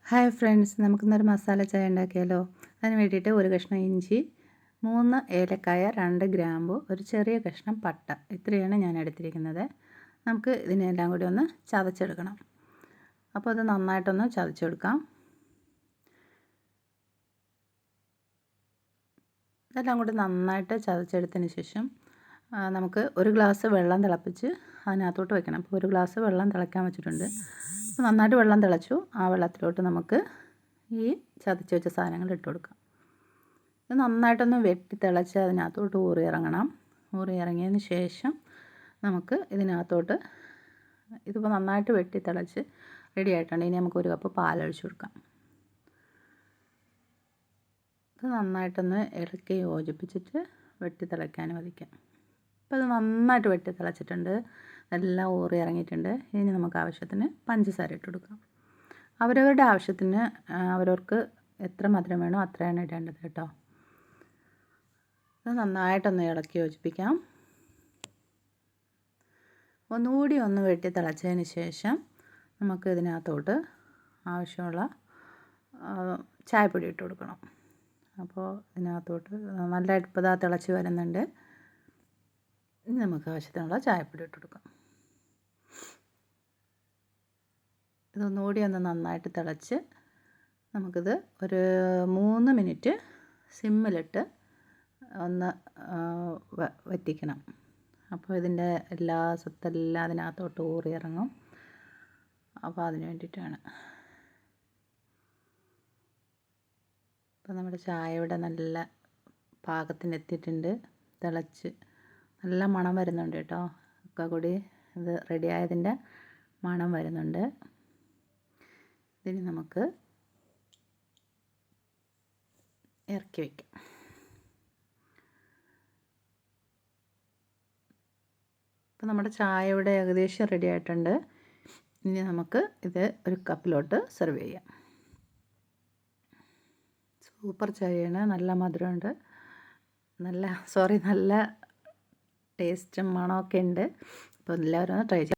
Hi friends, നമുക്കിന്നൊരു മസാല ചായ ഉണ്ടാക്കിയാലോ? അതിന് വേണ്ടിയിട്ട് ഒരു കഷ്ണം ഇഞ്ചി, 3 ഏലക്കായ, 2 ഗ്രാമ്പു, ഒരു ചെറിയ കഷ്ണം പട്ട, ഇത്രയാണ് ഞാൻ എടുത്തിരിക്കുന്നത്. നമുക്ക് ഇതിനെല്ലാം കൂടി ഒന്ന് ചതച്ചെടുക്കണം. അപ്പോൾ അത് നന്നായിട്ടൊന്ന് ചതച്ചെടുക്കാം. ഇതെല്ലാം കൂടി നന്നായിട്ട് ചതച്ചെടുത്തതിന് ശേഷം നമുക്ക് ഒരു ഗ്ലാസ് വെള്ളം തിളപ്പിച്ച് അതിനകത്തോട്ട് വെക്കണം. അപ്പോൾ ഒരു ഗ്ലാസ് വെള്ളം തിളയ്ക്കാൻ വെച്ചിട്ടുണ്ട്. അപ്പോൾ നന്നായിട്ട് വെള്ളം തിളച്ചു. ആ വെള്ളത്തിലോട്ട് നമുക്ക് ഈ ചതച്ച് വെച്ച സാധനങ്ങൾ ഇട്ട് കൊടുക്കാം. ഇത് നന്നായിട്ടൊന്ന് വെട്ടി തിളച്ച് അതിനകത്തോട്ട് ഊറി ഇറങ്ങണം. ഊറി ഇറങ്ങിയതിന് ശേഷം നമുക്ക് ഇതിനകത്തോട്ട് ഇതിപ്പോൾ നന്നായിട്ട് വെട്ടി തിളച്ച് റെഡി ആയിട്ടുണ്ട്. ഇനി നമുക്ക് 1 കപ്പ് പാലൊഴിച്ച് കൊടുക്കാം. ഇത് നന്നായിട്ടൊന്ന് ഇളക്കി യോജിപ്പിച്ചിട്ട് വെട്ടി തിളയ്ക്കാൻ മതിക്കാം. അപ്പോൾ അത് നന്നായിട്ട് വെട്ടി തിളച്ചിട്ടുണ്ട്, എല്ലാം ഊറി ഇറങ്ങിയിട്ടുണ്ട്. ഇനി നമുക്ക് ആവശ്യത്തിന് പഞ്ചസാര ഇട്ട് കൊടുക്കാം. അവരവരുടെ ആവശ്യത്തിന് അവരവർക്ക് എത്ര മധുരം വേണോ അത്രയാണ് ഇടേണ്ടത് കേട്ടോ. ഇത് നന്നായിട്ടൊന്ന് ഇളക്കി യോജിപ്പിക്കാം. ഒന്നുകൂടി ഒന്ന് വെട്ടി തിളച്ചതിന് ശേഷം നമുക്ക് ഇതിനകത്തോട്ട് ആവശ്യമുള്ള ചായപ്പൊടി ഇട്ട് കൊടുക്കണം. അപ്പോൾ ഇതിനകത്തോട്ട് നല്ലതായിട്ട് ഇപ്പോൾ തിളച്ച് വരുന്നുണ്ട്. ഇനി നമുക്ക് ആവശ്യത്തിനുള്ള ചായപ്പൊടി ഇട്ട് കൊടുക്കാം. ഇതൊന്നുകൂടി ഒന്ന് നന്നായിട്ട് തിളച്ച് നമുക്കിത് ഒരു 3 മിനിറ്റ് സിമ്മിലിട്ട് ഒന്ന് വറ്റിക്കണം. അപ്പോൾ ഇതിൻ്റെ എല്ലാ സത്തെല്ലാം അതിനകത്തോട്ട് ഊറി ഇറങ്ങും. അപ്പോൾ അതിന് വേണ്ടിയിട്ടാണ്. അപ്പോൾ നമ്മുടെ ചായ ഇവിടെ നല്ല പാകത്തിന് എത്തിയിട്ടുണ്ട്. തിളച്ച് നല്ല മണം വരുന്നുണ്ട് കേട്ടോ. ഒക്കെ കൂടി ഇത് റെഡി ആയതിൻ്റെ മണം വരുന്നുണ്ട്. ഇതിന് നമുക്ക് ഇറക്കി വയ്ക്കാം. അപ്പോൾ നമ്മുടെ ചായ ഇവിടെ ഏകദേശം റെഡി ആയിട്ടുണ്ട്. ഇനി നമുക്ക് ഇത് ഒരു കപ്പിലോട്ട് സെർവ് ചെയ്യാം. സൂപ്പർ ചായയാണ്, നല്ല മധുരമുണ്ട്, നല്ല ടേസ്റ്റും മണമൊക്കെ ഉണ്ട്. അപ്പോൾ എല്ലാവരും ഒന്ന് ട്രൈ ചെയ്യാം.